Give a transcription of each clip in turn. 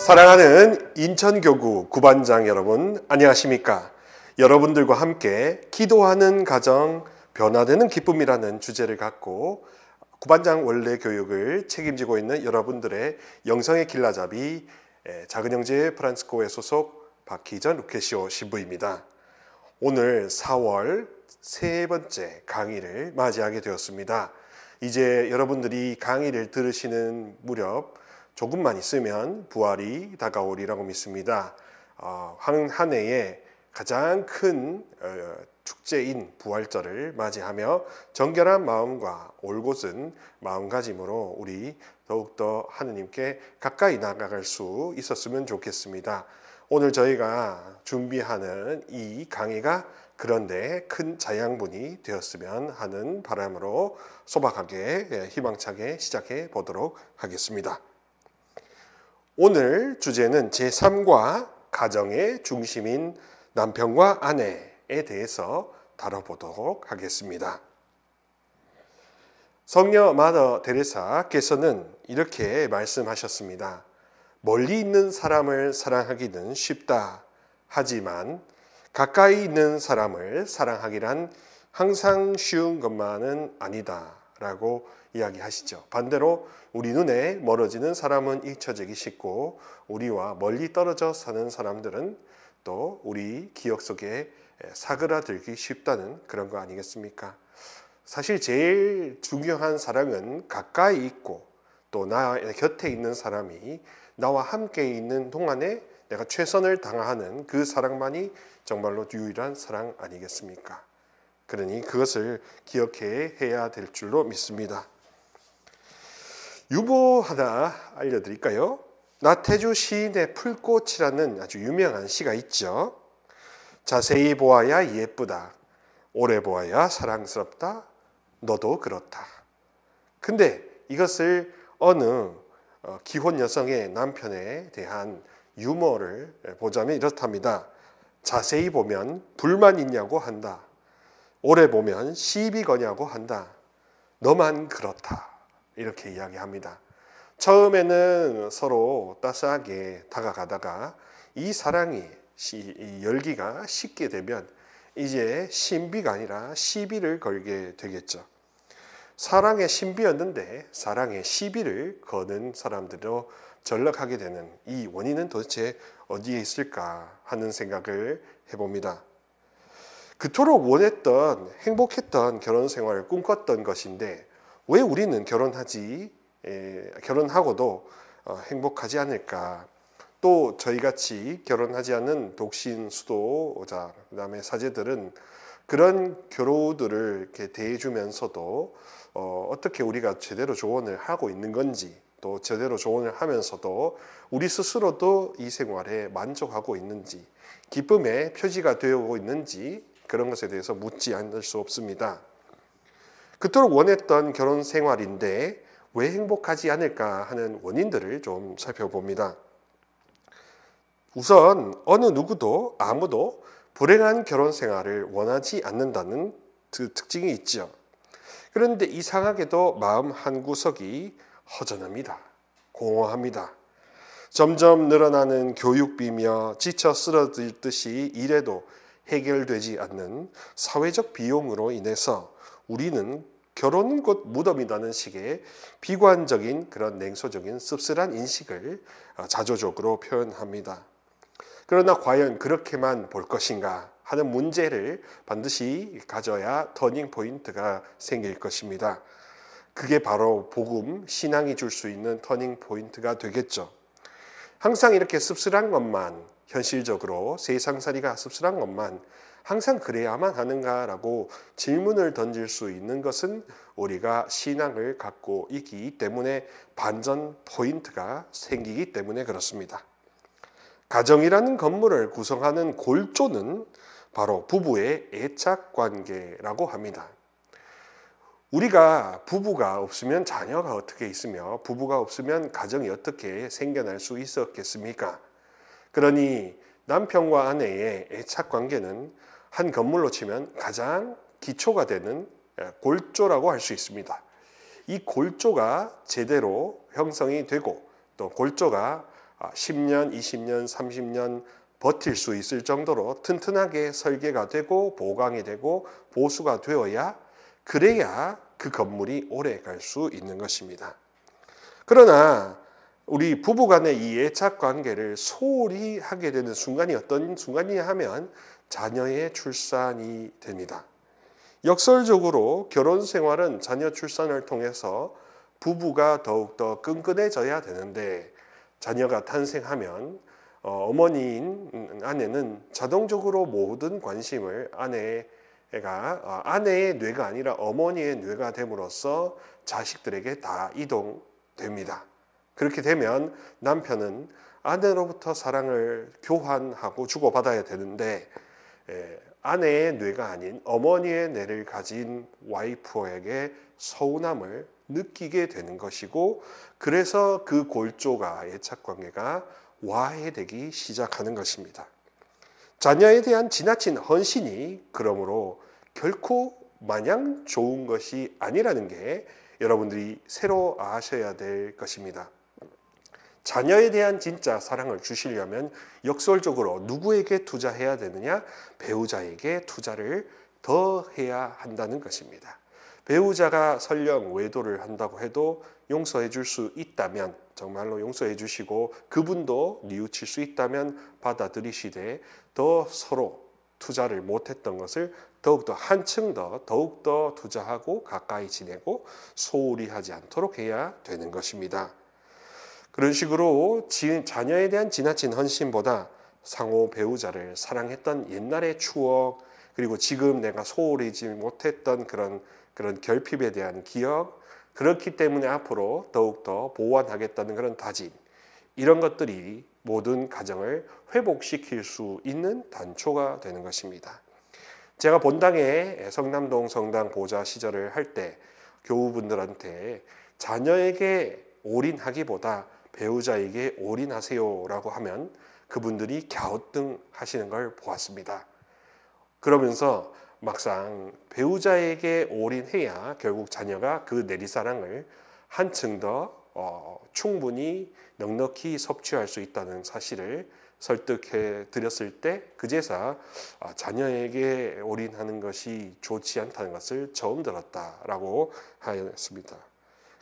사랑하는 인천교구 구반장 여러분, 안녕하십니까? 여러분들과 함께 기도하는 가정, 변화되는 기쁨이라는 주제를 갖고 구반장 원래 교육을 책임지고 있는 여러분들의 영성의 길라잡이 작은 형제 프란치스코회 소속 박희전 루케시오 신부입니다. 오늘 4월 세 번째 강의를 맞이하게 되었습니다. 이제 여러분들이 강의를 들으시는 무렵 조금만 있으면 부활이 다가오리라고 믿습니다. 한 해의 가장 큰 축제인 부활절을 맞이하며 정결한 마음과 올곧은 마음가짐으로 우리 더욱더 하느님께 가까이 나아갈 수 있었으면 좋겠습니다. 오늘 저희가 준비하는 이 강의가 그런데 큰 자양분이 되었으면 하는 바람으로 소박하게 희망차게 시작해 보도록 하겠습니다. 오늘 주제는 제3과 가정의 중심인 남편과 아내에 대해서 다뤄보도록 하겠습니다. 성녀 마더 데레사께서는 이렇게 말씀하셨습니다. 멀리 있는 사람을 사랑하기는 쉽다. 하지만 가까이 있는 사람을 사랑하기란 항상 쉬운 것만은 아니다. 라고 이야기하시죠. 반대로 우리 눈에 멀어지는 사람은 잊혀지기 쉽고 우리와 멀리 떨어져 사는 사람들은 또 우리 기억 속에 사그라들기 쉽다는 그런 거 아니겠습니까? 사실 제일 중요한 사랑은 가까이 있고 또 나 곁에 있는 사람이 나와 함께 있는 동안에 내가 최선을 다하는 그 사랑만이 정말로 유일한 사랑 아니겠습니까? 그러니 그것을 기억해야 될 줄로 믿습니다. 유머 하나 알려드릴까요? 나태주 시인의 풀꽃이라는 아주 유명한 시가 있죠. 자세히 보아야 예쁘다. 오래 보아야 사랑스럽다. 너도 그렇다. 근데 이것을 어느 기혼 여성의 남편에 대한 유머를 보자면 이렇답니다. 자세히 보면 불만 있냐고 한다. 오래 보면 시비 거냐고 한다. 너만 그렇다. 이렇게 이야기합니다. 처음에는 서로 따스하게 다가가다가 이 사랑이 이 열기가 식게 되면 이제 신비가 아니라 시비를 걸게 되겠죠. 사랑의 신비였는데 사랑의 시비를 거는 사람들도 전락하게 되는 이 원인은 도대체 어디에 있을까 하는 생각을 해봅니다. 그토록 원했던 행복했던 결혼 생활을 꿈꿨던 것인데 왜 우리는 결혼하고도 행복하지 않을까? 또 저희같이 결혼하지 않은 독신 수도자 그다음에 사제들은 그런 교로들을 이렇게 대해주면서도 어떻게 우리가 제대로 조언을 하고 있는 건지 또 제대로 조언을 하면서도 우리 스스로도 이 생활에 만족하고 있는지 기쁨의 표지가 되고 있는지 그런 것에 대해서 묻지 않을 수 없습니다. 그토록 원했던 결혼 생활인데 왜 행복하지 않을까 하는 원인들을 좀 살펴봅니다. 우선 어느 누구도 아무도 불행한 결혼 생활을 원하지 않는다는 그 특징이 있죠. 그런데 이상하게도 마음 한구석이 허전합니다. 공허합니다. 점점 늘어나는 교육비며 지쳐 쓰러질 듯이 일해도 해결되지 않는 사회적 비용으로 인해서 우리는 결혼은 곧 무덤이라는 식의 비관적인 그런 냉소적인 씁쓸한 인식을 자조적으로 표현합니다. 그러나 과연 그렇게만 볼 것인가 하는 문제를 반드시 가져야 터닝 포인트가 생길 것입니다. 그게 바로 복음, 신앙이 줄 수 있는 터닝 포인트가 되겠죠. 항상 이렇게 씁쓸한 것만 현실적으로 세상살이가 씁쓸한 것만 항상 그래야만 하는가라고 질문을 던질 수 있는 것은 우리가 신앙을 갖고 있기 때문에 반전 포인트가 생기기 때문에 그렇습니다. 가정이라는 건물을 구성하는 골조는 바로 부부의 애착관계라고 합니다. 우리가 부부가 없으면 자녀가 어떻게 있으며 부부가 없으면 가정이 어떻게 생겨날 수 있었겠습니까? 그러니 남편과 아내의 애착관계는 한 건물로 치면 가장 기초가 되는 골조라고 할 수 있습니다. 이 골조가 제대로 형성이 되고 또 골조가 10년, 20년, 30년 버틸 수 있을 정도로 튼튼하게 설계가 되고 보강이 되고 보수가 되어야 그래야 그 건물이 오래 갈 수 있는 것입니다. 그러나 우리 부부간의 이 애착 관계를 소홀히 하게 되는 순간이 어떤 순간이냐 하면 자녀의 출산이 됩니다. 역설적으로 결혼 생활은 자녀 출산을 통해서 부부가 더욱더 끈끈해져야 되는데 자녀가 탄생하면 어머니인 아내는 자동적으로 모든 관심을 아내의 뇌가 아니라 어머니의 뇌가 됨으로써 자식들에게 다 이동됩니다. 그렇게 되면 남편은 아내로부터 사랑을 교환하고 주고받아야 되는데 아내의 뇌가 아닌 어머니의 뇌를 가진 와이프에게 서운함을 느끼게 되는 것이고 그래서 그 골조가 애착관계가 와해되기 시작하는 것입니다. 자녀에 대한 지나친 헌신이 그러므로 결코 마냥 좋은 것이 아니라는 게 여러분들이 새로 아셔야 될 것입니다. 자녀에 대한 진짜 사랑을 주시려면 역설적으로 누구에게 투자해야 되느냐? 배우자에게 투자를 더 해야 한다는 것입니다. 배우자가 설령 외도를 한다고 해도 용서해 줄 수 있다면 정말로 용서해 주시고 그분도 뉘우칠 수 있다면 받아들이시되 더 서로 투자를 못했던 것을 더욱더 한층 더욱더 투자하고 가까이 지내고 소홀히 하지 않도록 해야 되는 것입니다. 그런 식으로 자녀에 대한 지나친 헌신보다 상호 배우자를 사랑했던 옛날의 추억 그리고 지금 내가 소홀히지 못했던 그런 결핍에 대한 기억 그렇기 때문에 앞으로 더욱더 보완하겠다는 그런 다짐 이런 것들이 모든 가정을 회복시킬 수 있는 단초가 되는 것입니다. 제가 본당에 성남동 성당 보좌 시절을 할 때 교우분들한테 자녀에게 올인하기보다 배우자에게 올인하세요라고 하면 그분들이 갸우뚱하시는 걸 보았습니다. 그러면서 막상 배우자에게 올인해야 결국 자녀가 그 내리사랑을 한층 더 충분히 넉넉히 섭취할 수 있다는 사실을 설득해 드렸을 때 그제서 자녀에게 올인하는 것이 좋지 않다는 것을 처음 들었다라고 하였습니다.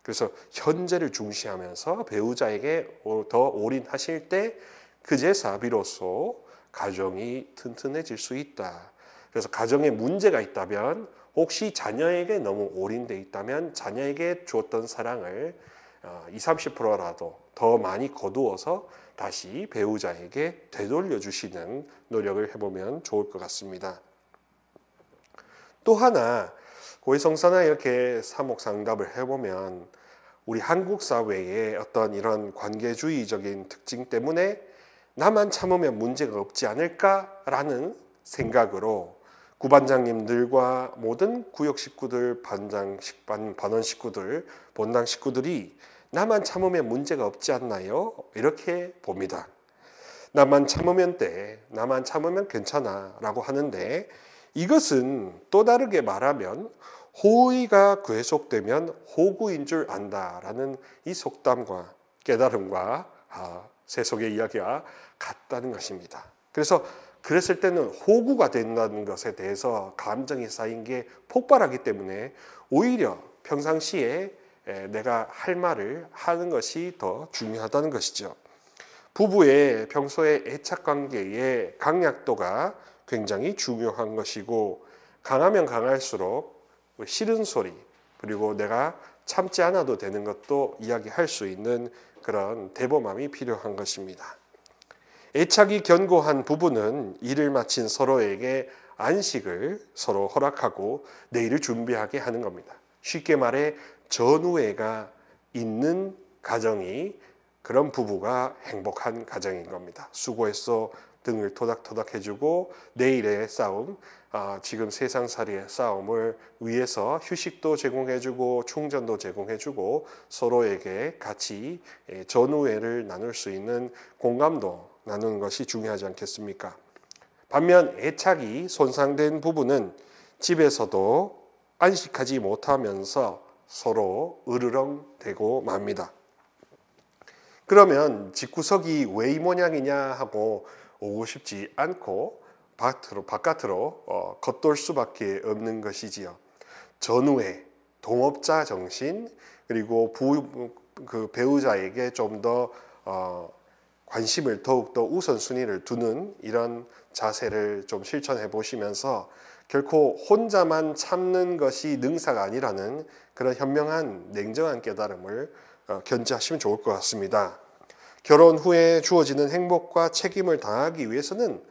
그래서 현재를 중시하면서 배우자에게 더 올인하실 때 그제서 비로소 가정이 튼튼해질 수 있다. 그래서 가정에 문제가 있다면 혹시 자녀에게 너무 올인돼 있다면 자녀에게 주었던 사랑을 20, 30%라도 더 많이 거두어서 다시 배우자에게 되돌려 주시는 노력을 해보면 좋을 것 같습니다. 또 하나 고해성사나 이렇게 사목상답을 해보면 우리 한국 사회의 어떤 이런 관계주의적인 특징 때문에 나만 참으면 문제가 없지 않을까라는 생각으로 구반장님들과 모든 구역 식구들, 반원 식구들, 본당 식구들이 나만 참으면 문제가 없지 않나요? 이렇게 봅니다. 나만 참으면 돼, 나만 참으면 괜찮아 라고 하는데 이것은 또 다르게 말하면 호의가 계속되면 호구인 줄 안다라는 이 속담과 깨달음과 세속의 이야기가 같다는 것입니다. 그래서 그랬을 때는 호구가 된다는 것에 대해서 감정이 쌓인 게 폭발하기 때문에 오히려 평상시에 내가 할 말을 하는 것이 더 중요하다는 것이죠. 부부의 평소의 애착관계의 강약도가 굉장히 중요한 것이고 강하면 강할수록 싫은 소리 그리고 내가 참지 않아도 되는 것도 이야기할 수 있는 그런 대범함이 필요한 것입니다. 애착이 견고한 부부는 일을 마친 서로에게 안식을 서로 허락하고 내일을 준비하게 하는 겁니다. 쉽게 말해 전우애가 있는 가정이 그런 부부가 행복한 가정인 겁니다. 수고했어 등을 토닥토닥 해주고 내일의 싸움, 지금 세상살이의 싸움을 위해서 휴식도 제공해주고 충전도 제공해주고 서로에게 같이 전우애를 나눌 수 있는 공감도 나누는 것이 중요하지 않겠습니까? 반면 애착이 손상된 부부는 집에서도 안식하지 못하면서 서로 으르렁대고 맙니다. 그러면 집구석이 왜 이 모양이냐 하고 오고 싶지 않고 바깥으로 겉돌 수밖에 없는 것이지요. 전후회, 동업자 정신, 그리고 그 배우자에게 좀 더 관심을 더욱더 우선순위를 두는 이런 자세를 좀 실천해 보시면서 결코 혼자만 참는 것이 능사가 아니라는 그런 현명한 냉정한 깨달음을 견지하시면 좋을 것 같습니다. 결혼 후에 주어지는 행복과 책임을 다하기 위해서는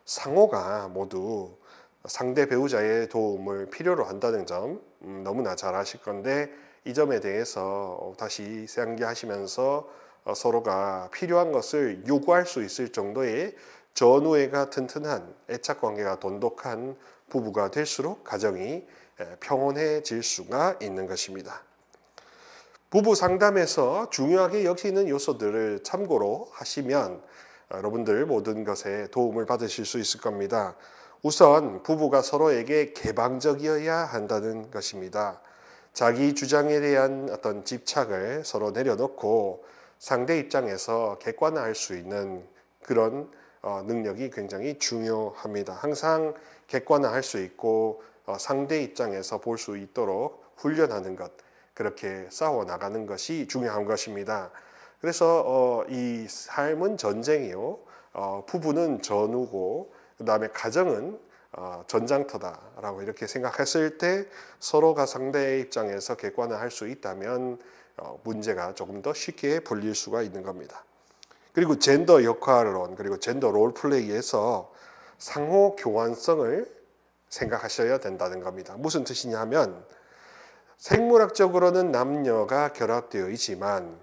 상호가 모두 상대 배우자의 도움을 필요로 한다는 점 너무나 잘 아실 건데, 이 점에 대해서 다시 상기하시면서 서로가 필요한 것을 요구할 수 있을 정도의 전우애가 튼튼한 애착관계가 돈독한 부부가 될수록 가정이 평온해질 수가 있는 것입니다. 부부 상담에서 중요하게 여기는 요소들을 참고로 하시면 여러분들 모든 것에 도움을 받으실 수 있을 겁니다. 우선 부부가 서로에게 개방적이어야 한다는 것입니다. 자기 주장에 대한 어떤 집착을 서로 내려놓고 상대 입장에서 객관화할 수 있는 그런 능력이 굉장히 중요합니다. 항상 객관화할 수 있고 상대 입장에서 볼 수 있도록 훈련하는 것, 그렇게 싸워 나가는 것이 중요한 것입니다. 그래서 이 삶은 전쟁이요, 부부는 전우고 그 다음에 가정은 전장터다라고 이렇게 생각했을 때 서로가 상대의 입장에서 객관화할 수 있다면 문제가 조금 더 쉽게 풀릴 수가 있는 겁니다. 그리고 젠더 역할론, 그리고 젠더 롤플레이에서 상호 교환성을 생각하셔야 된다는 겁니다. 무슨 뜻이냐면 생물학적으로는 남녀가 결합되어 있지만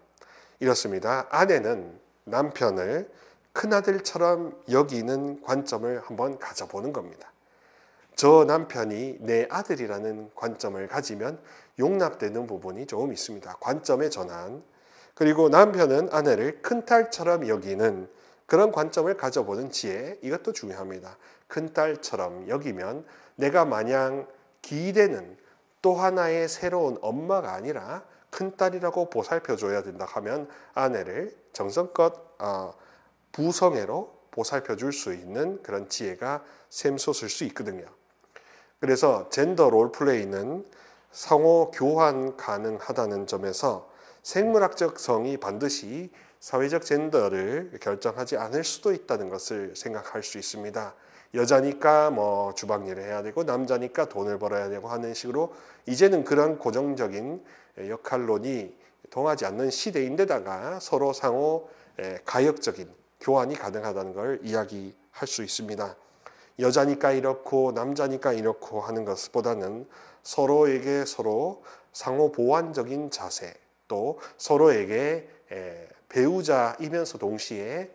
이렇습니다. 아내는 남편을 큰아들처럼 여기는 관점을 한번 가져보는 겁니다. 저 남편이 내 아들이라는 관점을 가지면 용납되는 부분이 조금 있습니다. 관점의 전환. 그리고 남편은 아내를 큰딸처럼 여기는 그런 관점을 가져보는 지혜, 이것도 중요합니다. 큰딸처럼 여기면 내가 마냥 기대는 또 하나의 새로운 엄마가 아니라 큰딸이라고 보살펴줘야 된다 하면 아내를 정성껏 부성애로 보살펴줄 수 있는 그런 지혜가 샘솟을 수 있거든요. 그래서 젠더 롤플레이는 상호 교환 가능하다는 점에서 생물학적 성이 반드시 사회적 젠더를 결정하지 않을 수도 있다는 것을 생각할 수 있습니다. 여자니까 뭐 주방일을 해야 되고 남자니까 돈을 벌어야 되고 하는 식으로 이제는 그런 고정적인 역할론이 통하지 않는 시대인데다가 서로 상호 가역적인 교환이 가능하다는 걸 이야기할 수 있습니다. 여자니까 이렇고 남자니까 이렇고 하는 것보다는 서로에게 서로 상호 보완적인 자세, 또 서로에게 배우자이면서 동시에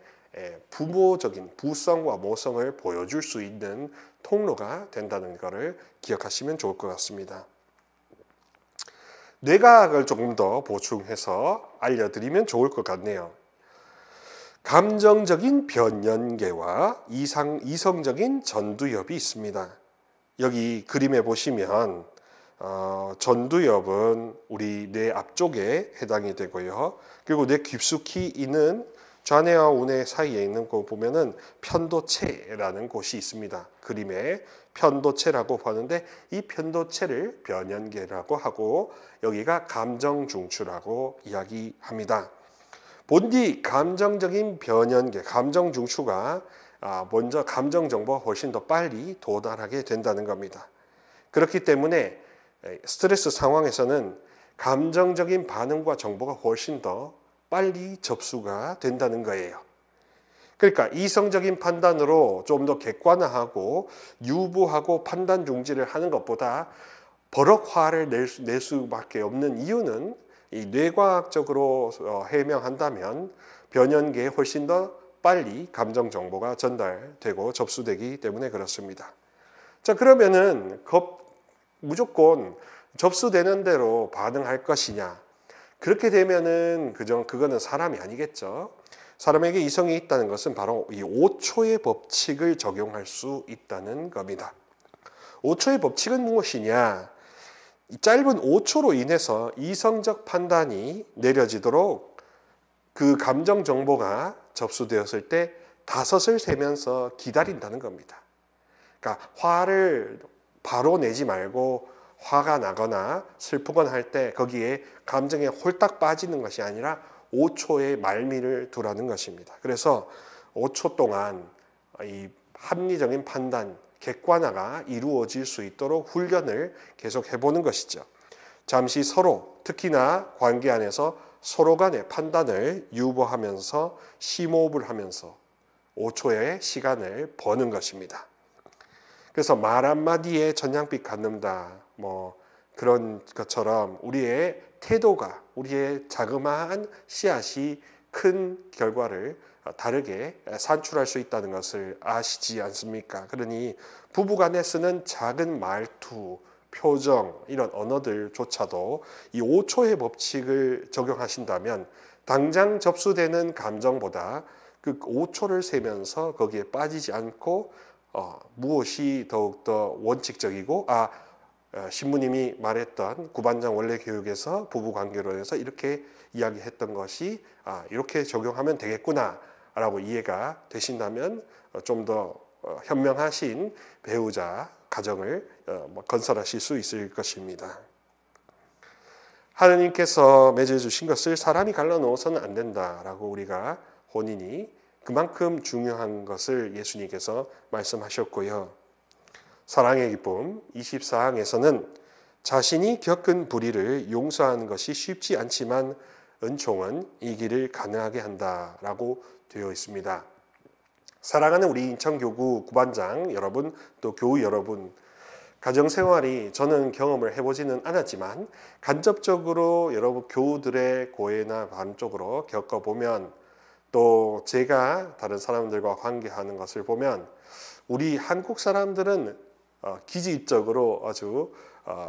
부모적인 부성과 모성을 보여줄 수 있는 통로가 된다는 것을 기억하시면 좋을 것 같습니다. 뇌과학을 조금 더 보충해서 알려드리면 좋을 것 같네요. 감정적인 변연계와 이성적인 전두엽이 있습니다. 여기 그림에 보시면 전두엽은 우리 뇌 앞쪽에 해당이 되고요. 그리고 뇌 깊숙이 있는 좌뇌와 우뇌 사이에 있는 거 보면은 편도체라는 곳이 있습니다. 그림에 편도체라고 하는데 이 편도체를 변연계라고 하고 여기가 감정중추라고 이야기합니다. 본디 감정적인 변연계, 감정중추가 먼저 감정 정보가 훨씬 더 빨리 도달하게 된다는 겁니다. 그렇기 때문에 스트레스 상황에서는 감정적인 반응과 정보가 훨씬 더 빨리 접수가 된다는 거예요. 그러니까 이성적인 판단으로 좀 더 객관화하고 유보하고 판단 중지를 하는 것보다 버럭 화를 낼 수밖에 없는 이유는 이 뇌과학적으로 해명한다면 변연계에 훨씬 더 빨리 감정 정보가 전달되고 접수되기 때문에 그렇습니다. 자, 그러면은 무조건 접수되는 대로 반응할 것이냐? 그렇게 되면은 그거는 사람이 아니겠죠. 사람에게 이성이 있다는 것은 바로 이 5초의 법칙을 적용할 수 있다는 겁니다. 5초의 법칙은 무엇이냐? 이 짧은 5초로 인해서 이성적 판단이 내려지도록 그 감정 정보가 접수되었을 때 5을 세면서 기다린다는 겁니다. 그러니까 화를 바로 내지 말고 화가 나거나 슬프거나 할 때 거기에 감정에 홀딱 빠지는 것이 아니라 5초의 말미를 두라는 것입니다. 그래서 5초 동안 이 합리적인 판단, 객관화가 이루어질 수 있도록 훈련을 계속 해보는 것이죠. 잠시 서로, 특히나 관계 안에서 서로 간의 판단을 유보하면서 심호흡을 하면서 5초의 시간을 버는 것입니다. 그래서 말 한마디에 전향빛 갖는다, 그런 것처럼 우리의 태도가, 우리의 자그마한 씨앗이 큰 결과를 다르게 산출할 수 있다는 것을 아시지 않습니까? 그러니 부부간에 쓰는 작은 말투, 표정, 이런 언어들조차도 이 5초의 법칙을 적용하신다면 당장 접수되는 감정보다 그 5초를 세면서 거기에 빠지지 않고 무엇이 더욱더 원칙적이고 신부님이 말했던 구반장 원래 교육에서 부부관계론에서 이렇게 이야기했던 것이 이렇게 적용하면 되겠구나 라고 이해가 되신다면 좀 더 현명하신 배우자 가정을 건설하실 수 있을 것입니다. 하느님께서 맺어주신 것을 사람이 갈라놓아서는 안 된다라고 우리가 혼인이 그만큼 중요한 것을 예수님께서 말씀하셨고요. 사랑의 기쁨 24항에서는 자신이 겪은 불의를 용서하는 것이 쉽지 않지만 은총은 이 길을 가능하게 한다라고 되어 있습니다. 사랑하는 우리 인천교구 구반장 여러분, 또 교우 여러분, 가정생활이 저는 경험을 해보지는 않았지만 간접적으로 여러분 교우들의 고해나 반쪽으로 겪어보면, 또 제가 다른 사람들과 관계하는 것을 보면 우리 한국 사람들은 기질적으로 아주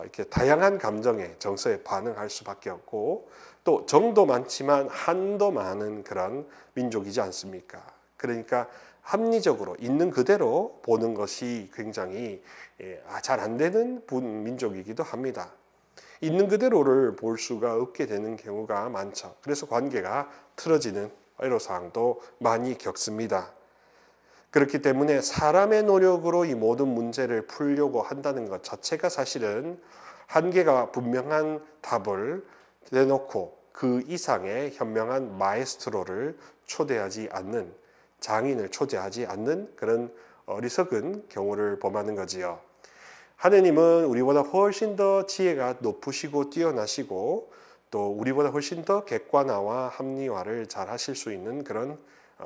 이렇게 다양한 감정에 정서에 반응할 수밖에 없고, 또 정도 많지만 한도 많은 그런 민족이지 않습니까? 그러니까 합리적으로 있는 그대로 보는 것이 굉장히 잘 안 되는 민족이기도 합니다. 있는 그대로를 볼 수가 없게 되는 경우가 많죠. 그래서 관계가 틀어지는 애로사항도 많이 겪습니다. 그렇기 때문에 사람의 노력으로 이 모든 문제를 풀려고 한다는 것 자체가 사실은 한계가 분명한 답을 내놓고 그 이상의 현명한 마에스트로를 초대하지 않는, 장인을 초대하지 않는 그런 어리석은 경우를 범하는 거지요. 하느님은 우리보다 훨씬 더 지혜가 높으시고 뛰어나시고 또 우리보다 훨씬 더 객관화와 합리화를 잘 하실 수 있는 그런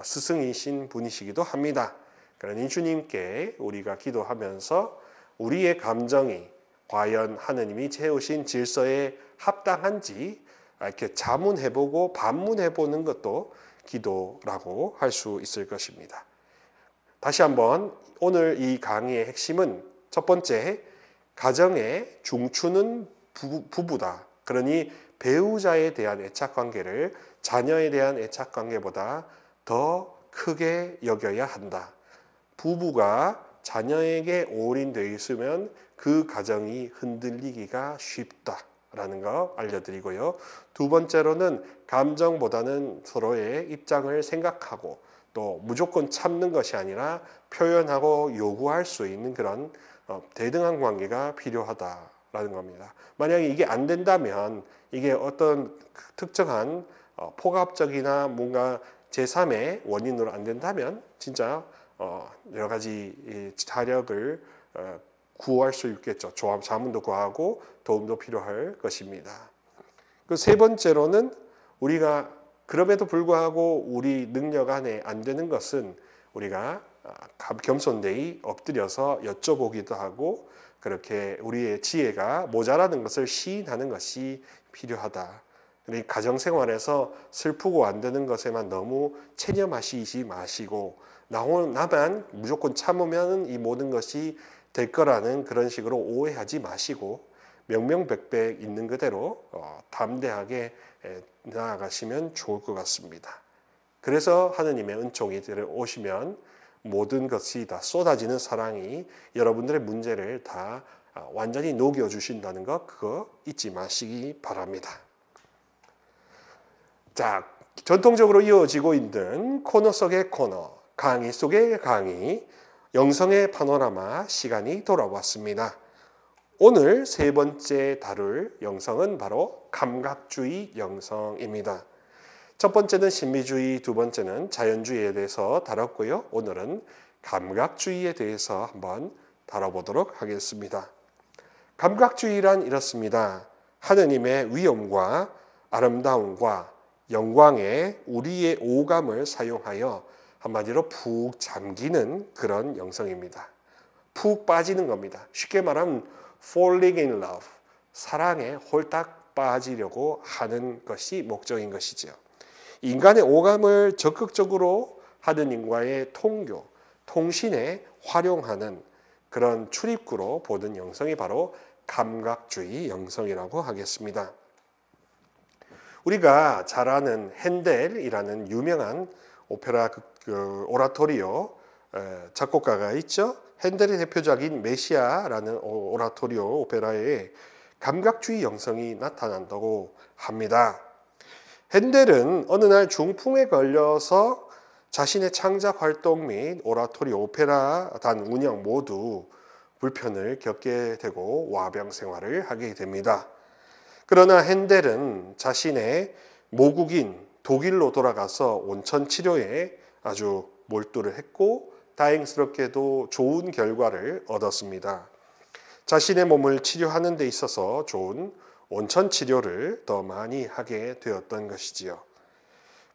스승이신 분이시기도 합니다. 그러니 주님께 우리가 기도하면서 우리의 감정이 과연 하느님이 채우신 질서에 합당한지 이렇게 자문해보고 반문해보는 것도 기도라고 할 수 있을 것입니다. 다시 한번 오늘 이 강의의 핵심은 첫 번째, 가정의 중추는 부부다. 그러니 배우자에 대한 애착관계를 자녀에 대한 애착관계보다 더 크게 여겨야 한다. 부부가 자녀에게 올인되어 있으면 그 가정이 흔들리기가 쉽다라는 거 알려드리고요. 두 번째로는 감정보다는 서로의 입장을 생각하고 또 무조건 참는 것이 아니라 표현하고 요구할 수 있는 그런 대등한 관계가 필요하다라는 겁니다. 만약에 이게 안 된다면, 이게 어떤 특정한 폭압적이나 뭔가 제3의 원인으로 안 된다면 진짜 여러 가지 자력을 구할 수 있겠죠. 자문도 구하고 도움도 필요할 것입니다. 그 세 번째로는 우리가 그럼에도 불구하고 우리 능력 안에 안 되는 것은 우리가 겸손되이 엎드려서 여쭤보기도 하고 그렇게 우리의 지혜가 모자라는 것을 시인하는 것이 필요하다. 우리 가정생활에서 슬프고 안 되는 것에만 너무 체념하시지 마시고 나만 무조건 참으면 이 모든 것이 될 거라는 그런 식으로 오해하지 마시고 명명백백 있는 그대로 담대하게 나아가시면 좋을 것 같습니다. 그래서 하느님의 은총이 오시면 모든 것이 다 쏟아지는 사랑이 여러분들의 문제를 다 완전히 녹여주신다는 거, 그거 잊지 마시기 바랍니다. 자, 전통적으로 이어지고 있는 코너 속의 코너, 강의 속의 강의, 영성의 파노라마 시간이 돌아왔습니다. 오늘 세 번째 다룰 영성은 바로 감각주의 영성입니다. 첫 번째는 신비주의, 두 번째는 자연주의에 대해서 다뤘고요. 오늘은 감각주의에 대해서 한번 다뤄보도록 하겠습니다. 감각주의란 이렇습니다. 하느님의 위엄과 아름다움과 영광에 우리의 오감을 사용하여 한마디로 푹 잠기는 그런 영성입니다. 푹 빠지는 겁니다. 쉽게 말하면 falling in love, 사랑에 홀딱 빠지려고 하는 것이 목적인 것이죠. 인간의 오감을 적극적으로 하느님과의 통교, 통신에 활용하는 그런 출입구로 보는 영성이 바로 감각주의 영성이라고 하겠습니다. 우리가 잘 아는 핸델이라는 유명한 오페라 오라토리오 작곡가가 있죠. 핸델의 대표작인 메시아라는 오라토리오 오페라에 감각주의 영성이 나타난다고 합니다. 핸델은 어느 날 중풍에 걸려서 자신의 창작 활동 및 오라토리오 오페라단 운영 모두 불편을 겪게 되고 와병 생활을 하게 됩니다. 그러나 핸델은 자신의 모국인 독일로 돌아가서 온천 치료에 아주 몰두를 했고 다행스럽게도 좋은 결과를 얻었습니다. 자신의 몸을 치료하는 데 있어서 좋은 온천 치료를 더 많이 하게 되었던 것이지요.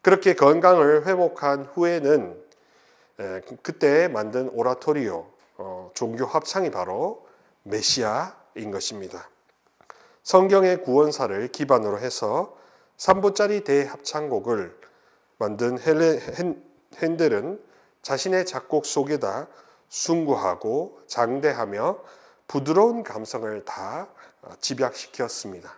그렇게 건강을 회복한 후에는 그때 만든 오라토리오 종교 합창이 바로 메시아인 것입니다. 성경의 구원사를 기반으로 해서 3부짜리 대합창곡을 만든 핸델은 자신의 작곡 속에다 숭고하고 장대하며 부드러운 감성을 다 집약시켰습니다.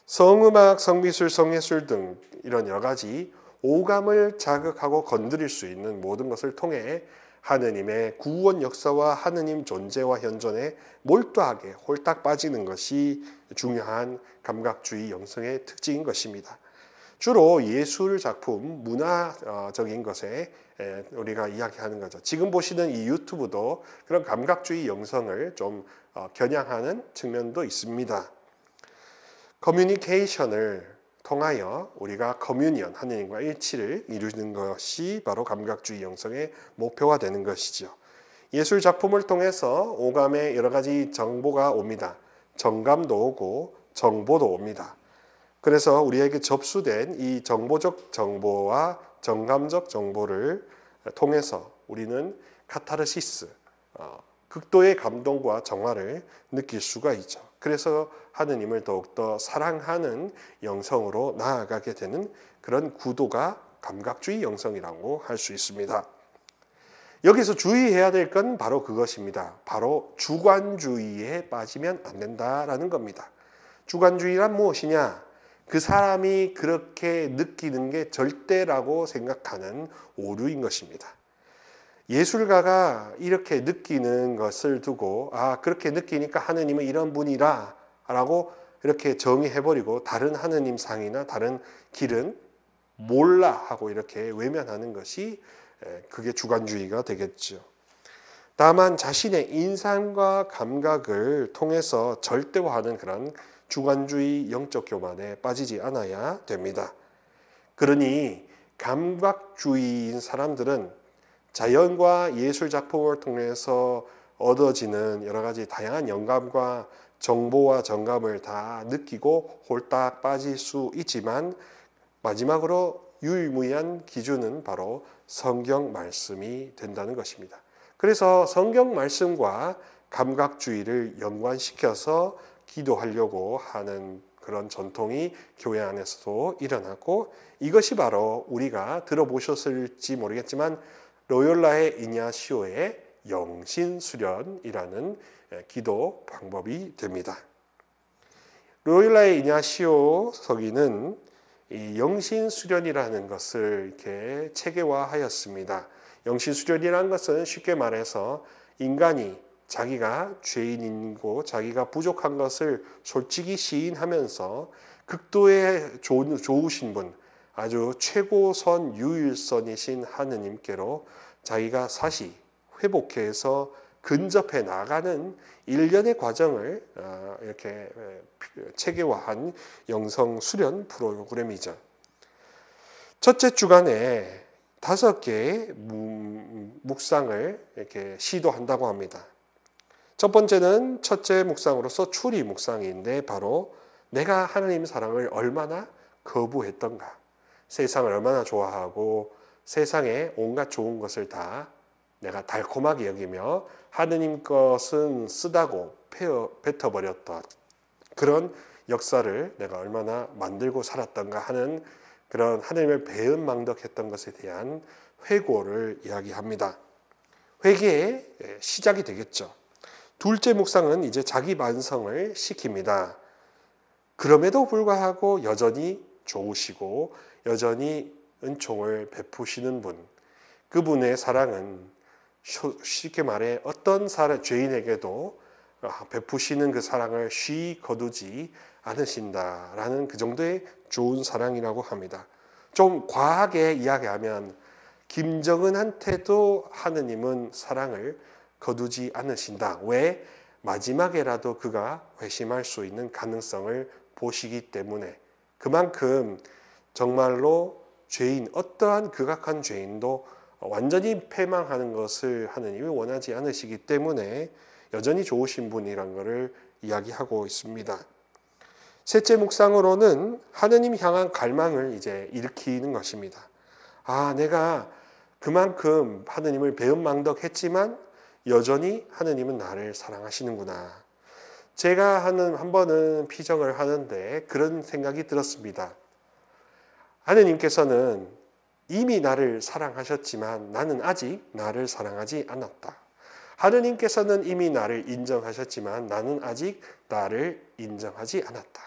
성음악, 성미술, 성예술 등 이런 여러 가지 오감을 자극하고 건드릴 수 있는 모든 것을 통해 하느님의 구원 역사와 하느님 존재와 현존에 몰두하게 홀딱 빠지는 것이 중요한 감각주의 영성의 특징인 것입니다. 주로 예술 작품, 문화적인 것에 우리가 이야기하는 거죠. 지금 보시는 이 유튜브도 그런 감각주의 영성을 좀 겨냥하는 측면도 있습니다. 커뮤니케이션을 통하여 우리가 커뮤니언, 하느님과 일치를 이루는 것이 바로 감각주의 영성의 목표가 되는 것이죠. 예술 작품을 통해서 오감의 여러 가지 정보가 옵니다. 정감도 오고 정보도 옵니다. 그래서 우리에게 접수된 이 정보적 정보와 정감적 정보를 통해서 우리는 카타르시스, 극도의 감동과 정화를 느낄 수가 있죠. 그래서 하느님을 더욱더 사랑하는 영성으로 나아가게 되는 그런 구도가 감각주의 영성이라고 할 수 있습니다. 여기서 주의해야 될 건 바로 그것입니다. 바로 주관주의에 빠지면 안 된다라는 겁니다. 주관주의란 무엇이냐? 그 사람이 그렇게 느끼는 게 절대라고 생각하는 오류인 것입니다. 예술가가 이렇게 느끼는 것을 두고 그렇게 느끼니까 하느님은 이런 분이라 라고 이렇게 정의해버리고 다른 하느님 상이나 다른 길은 몰라 하고 이렇게 외면하는 것이 그게 주관주의가 되겠죠. 다만 자신의 인상과 감각을 통해서 절대화하는 그런 주관주의 영적 교만에 빠지지 않아야 됩니다. 그러니 감각주의인 사람들은 자연과 예술 작품을 통해서 얻어지는 여러 가지 다양한 영감과 정보와 정감을 다 느끼고 홀딱 빠질 수 있지만 마지막으로 유일무이한 기준은 바로 성경 말씀이 된다는 것입니다. 그래서 성경 말씀과 감각주의를 연관시켜서 기도하려고 하는 그런 전통이 교회 안에서도 일어났고 이것이 바로 우리가 들어보셨을지 모르겠지만 로욜라의 이냐시오의 영신수련이라는 기도 방법이 됩니다. 로욜라의 이냐시오 서기는 이 영신수련이라는 것을 이렇게 체계화하였습니다. 영신수련이라는 것은 쉽게 말해서 인간이 자기가 죄인이고 자기가 부족한 것을 솔직히 시인하면서 극도의 좋으신 분, 아주 최고선 유일선이신 하느님께로 자기가 다시 회복해서 근접해 나가는 일련의 과정을 이렇게 체계화한 영성 수련 프로그램이죠. 첫째 주간에 5개의 묵상을 이렇게 시도한다고 합니다. 첫 번째는 첫째 묵상으로서 추리 묵상인데 바로 내가 하나님 사랑을 얼마나 거부했던가, 세상을 얼마나 좋아하고 세상에 온갖 좋은 것을 다 내가 달콤하게 여기며 하느님 것은 쓰다고 뱉어버렸던 그런 역사를 내가 얼마나 만들고 살았던가 하는 그런 하느님을 배은망덕했던 것에 대한 회고를 이야기합니다. 회개의 시작이 되겠죠. 둘째 묵상은 이제 자기 반성을 시킵니다. 그럼에도 불구하고 여전히 좋으시고 여전히 은총을 베푸시는 분, 그분의 사랑은 쉽게 말해 어떤 죄인에게도 베푸시는 그 사랑을 쉬이 거두지 않으신다라는 그 정도의 좋은 사랑이라고 합니다. 좀 과하게 이야기하면 김정은한테도 하느님은 사랑을 거두지 않으신다. 왜? 마지막에라도 그가 회심할 수 있는 가능성을 보시기 때문에, 그만큼 정말로 죄인, 어떠한 극악한 죄인도 완전히 패망하는 것을 하느님이 원하지 않으시기 때문에 여전히 좋으신 분이란 것을 이야기하고 있습니다. 셋째 묵상으로는 하느님 향한 갈망을 이제 일으키는 것입니다. 내가 그만큼 하느님을 배은망덕했지만 여전히 하느님은 나를 사랑하시는구나. 제가 한 번은 피정을 하는데 그런 생각이 들었습니다. 하느님께서는 이미 나를 사랑하셨지만 나는 아직 나를 사랑하지 않았다. 하느님께서는 이미 나를 인정하셨지만 나는 아직 나를 인정하지 않았다.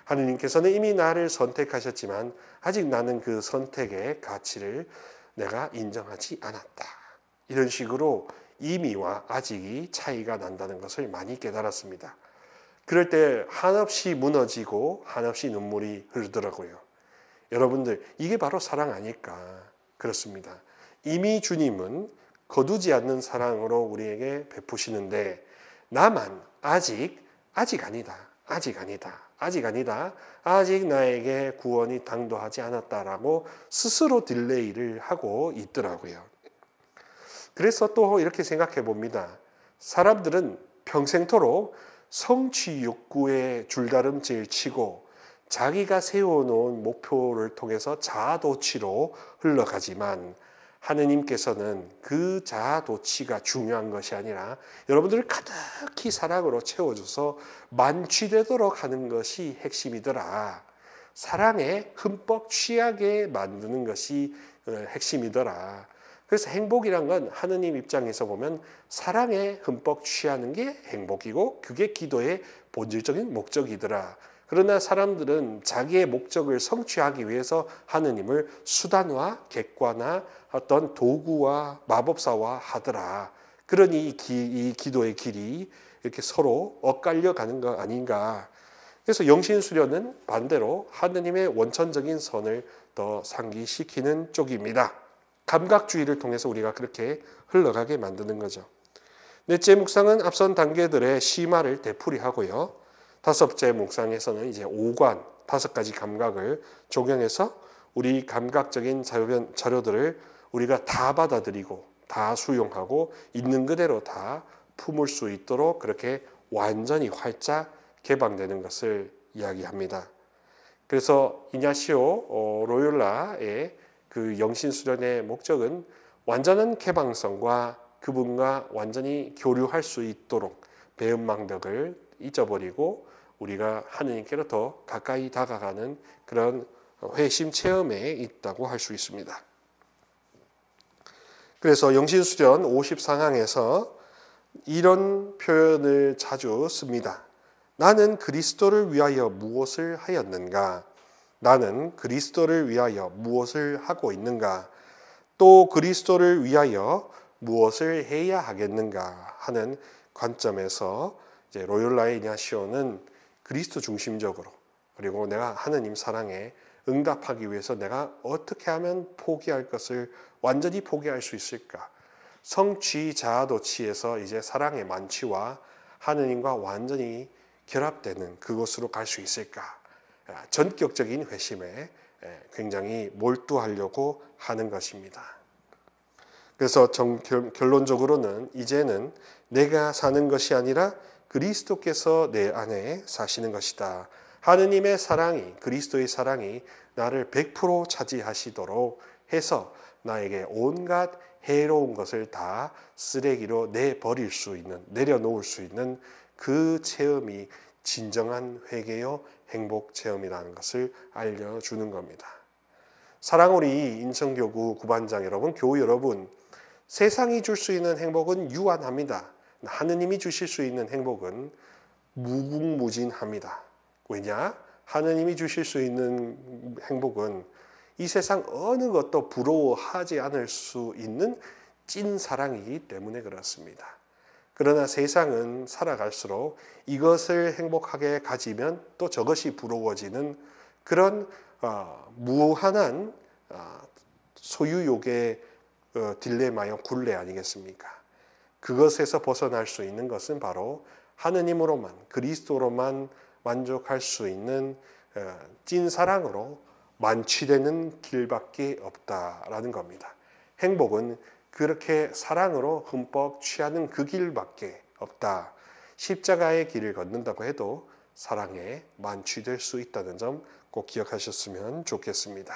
하느님께서는 이미 나를 선택하셨지만 아직 나는 그 선택의 가치를 내가 인정하지 않았다. 이런 식으로 이미와 아직이 차이가 난다는 것을 많이 깨달았습니다. 그럴 때 한없이 무너지고 한없이 눈물이 흐르더라고요. 여러분들, 이게 바로 사랑 아닐까? 그렇습니다. 이미 주님은 거두지 않는 사랑으로 우리에게 베푸시는데 나만 아직 아니다. 아직 나에게 구원이 당도하지 않았다라고 스스로 딜레이를 하고 있더라고요. 그래서 또 이렇게 생각해 봅니다. 사람들은 평생토록 성취 욕구에 줄다름질 치고 자기가 세워놓은 목표를 통해서 자아도취로 흘러가지만 하느님께서는 그 자아도취가 중요한 것이 아니라 여러분들을 가득히 사랑으로 채워줘서 만취되도록 하는 것이 핵심이더라. 사랑에 흠뻑 취하게 만드는 것이 핵심이더라. 그래서 행복이란 건 하느님 입장에서 보면 사랑에 흠뻑 취하는 게 행복이고 그게 기도의 본질적인 목적이더라. 그러나 사람들은 자기의 목적을 성취하기 위해서 하느님을 수단화, 객관화, 어떤 도구와 마법사화 하더라. 그러니 이 기도의 길이 이렇게 서로 엇갈려 가는 거 아닌가. 그래서 영신수련은 반대로 하느님의 원천적인 선을 더 상기시키는 쪽입니다. 감각주의를 통해서 우리가 그렇게 흘러가게 만드는 거죠. 넷째 묵상은 앞선 단계들의 심화를 되풀이하고요. 다섯째 묵상에서는 이제 오관, 5가지 감각을 적용해서 우리 감각적인 자료들을 우리가 다 받아들이고 다 수용하고 있는 그대로 다 품을 수 있도록 그렇게 완전히 활짝 개방되는 것을 이야기합니다. 그래서 이냐시오 로율라의 그 영신수련의 목적은 완전한 개방성과 그분과 완전히 교류할 수 있도록 배은망덕을 잊어버리고 우리가 하느님께로 더 가까이 다가가는 그런 회심 체험에 있다고 할 수 있습니다. 그래서 영신수련 50상항에서 이런 표현을 자주 씁니다. 나는 그리스도를 위하여 무엇을 하였는가? 나는 그리스도를 위하여 무엇을 하고 있는가? 또 그리스도를 위하여 무엇을 해야 하겠는가 하는 관점에서 이제 로율라의 이냐시오는 그리스도 중심적으로 그리고 내가 하느님 사랑에 응답하기 위해서 내가 어떻게 하면 포기할 것을 완전히 포기할 수 있을까? 성취자도치에서 이제 사랑의 만취와 하느님과 완전히 결합되는 그곳으로 갈 수 있을까? 전격적인 회심에 굉장히 몰두하려고 하는 것입니다. 그래서 결론적으로는 이제는 내가 사는 것이 아니라 그리스도께서 내 안에 사시는 것이다. 하느님의 사랑이, 그리스도의 사랑이 나를 100% 차지하시도록 해서 나에게 온갖 해로운 것을 다 쓰레기로 내버릴 수 있는, 내려놓을 수 있는 그 체험이 진정한 회개요 행복 체험이라는 것을 알려주는 겁니다. 사랑우리 인천교구 구반장 여러분, 교우 여러분, 세상이 줄 수 있는 행복은 유한합니다. 하느님이 주실 수 있는 행복은 무궁무진합니다. 왜냐? 하느님이 주실 수 있는 행복은 이 세상 어느 것도 부러워하지 않을 수 있는 찐 사랑이기 때문에 그렇습니다. 그러나 세상은 살아갈수록 이것을 행복하게 가지면 또 저것이 부러워지는 그런 무한한 소유욕의 딜레마요 굴레 아니겠습니까? 그것에서 벗어날 수 있는 것은 바로 하느님으로만, 그리스도로만 만족할 수 있는 찐 사랑으로 만취되는 길밖에 없다라는 겁니다. 행복은 그렇게 사랑으로 흠뻑 취하는 그 길밖에 없다. 십자가의 길을 걷는다고 해도 사랑에 만취될 수 있다는 점 꼭 기억하셨으면 좋겠습니다.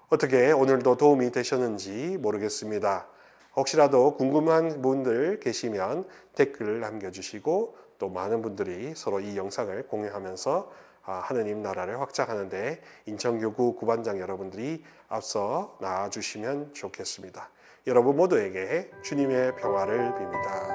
어떻게 오늘도 도움이 되셨는지 모르겠습니다. 혹시라도 궁금한 분들 계시면 댓글을 남겨주시고 또 많은 분들이 서로 이 영상을 공유하면서 하느님 나라를 확장하는 데 인천교구 구반장 여러분들이 앞서 나아주시면 좋겠습니다. 여러분 모두에게 주님의 평화를 빕니다.